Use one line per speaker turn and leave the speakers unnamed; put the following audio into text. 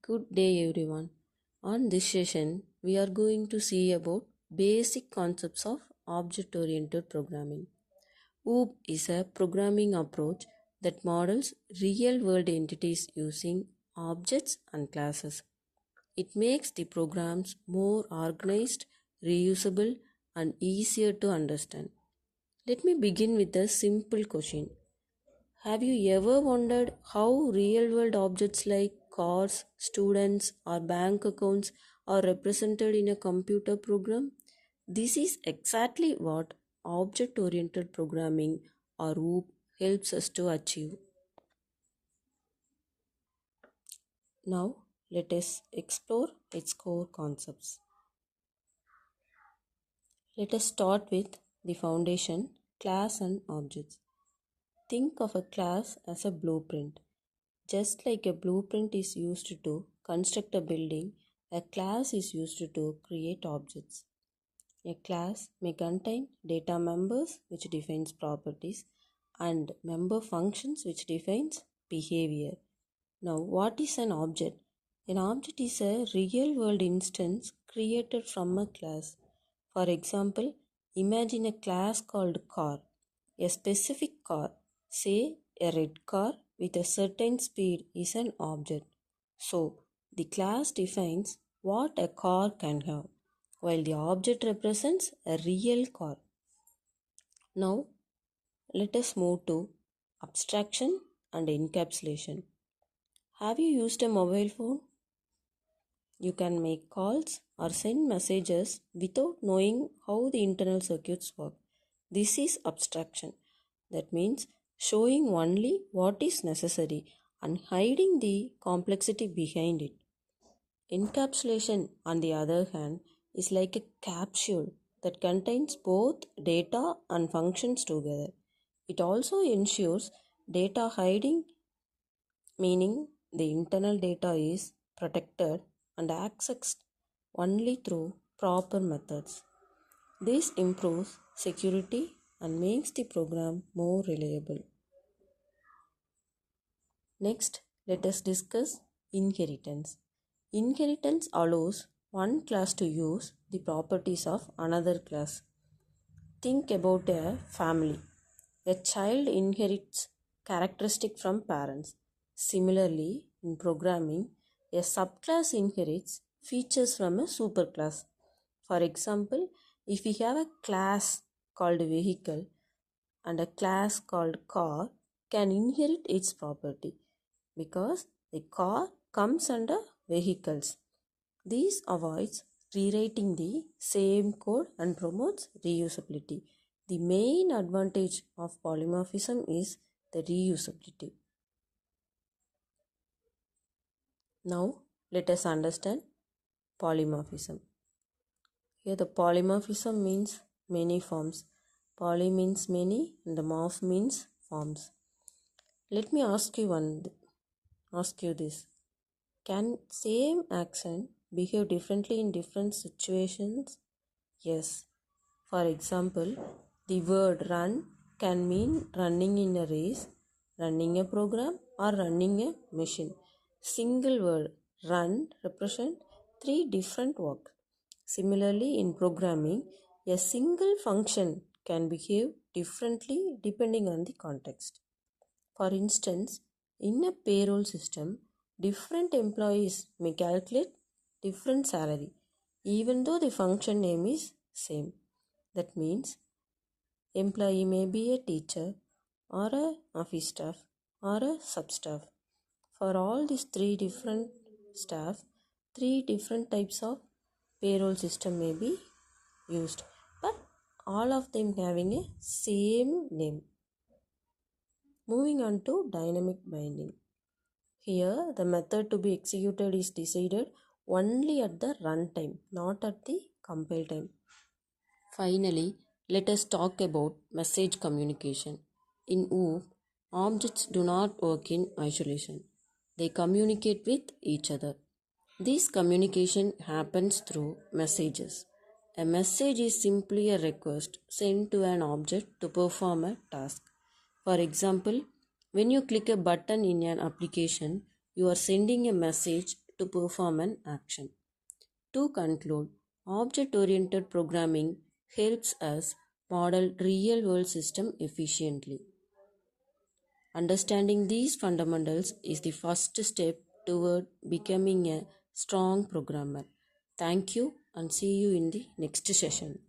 Good day everyone. On this session, we are going to see about basic concepts of object-oriented programming. OOP is a programming approach that models real-world entities using objects and classes. It makes the programs more organized, reusable, and easier to understand. Let me begin with a simple question. Have you ever wondered how real world objects like cars, students, or bank accounts are represented in a computer program? This is exactly what object oriented programming or OOP helps us to achieve. Now, let us explore its core concepts. Let us start with the foundation, class and objects. Think of a class as a blueprint. Just like a blueprint is used to construct a building, a class is used to create objects. A class may contain data members which defines properties and member functions which defines behavior. Now, what is an object? An object is a real world instance created from a class. For example, imagine a class called car. A specific car, say a red car with a certain speed, is an object. So, the class defines what a car can have, while the object represents a real car. Now, let us move to abstraction and encapsulation. Have you used a mobile phone? You can make calls or send messages without knowing how the internal circuits work. This is abstraction. That means showing only what is necessary and hiding the complexity behind it. Encapsulation, on the other hand, is like a capsule that contains both data and functions together. It also ensures data hiding, meaning the internal data is protected and accessed only through proper methods. This improves security and makes the program more reliable. Next, let us discuss inheritance. Inheritance allows one class to use the properties of another class. Think about a family. A child inherits characteristics from parents. Similarly, in programming, a subclass inherits features from a superclass. For example, if we have a class called vehicle and a class called car can inherit its property because the car comes under vehicles. This avoids rewriting the same code and promotes reusability. The main advantage of polymorphism is the reusability. Now, let us understand polymorphism. Here the polymorphism means many forms. Poly means many and the morph means forms. Let me ask you this. Can same action behave differently in different situations? Yes. For example, the word run can mean running in a race, running a program, or running a machine. Single word run represent three different work. Similarly, in programming, a single function can behave differently depending on the context. For instance, in a payroll system, different employees may calculate different salary even though the function name is same. That means employee may be a teacher or a office staff or a substaff. For all these three different staff, three different types of payroll system may be used, but all of them having a same name. Moving on to dynamic binding. Here, the method to be executed is decided only at the runtime, not at the compile time. Finally, let us talk about message communication. In OOP, objects do not work in isolation. They communicate with each other. This communication happens through messages. A message is simply a request sent to an object to perform a task. For example, when you click a button in an application, you are sending a message to perform an action. To conclude, object-oriented programming helps us model real-world system efficiently. Understanding these fundamentals is the first step toward becoming a strong programmer. Thank you and see you in the next session.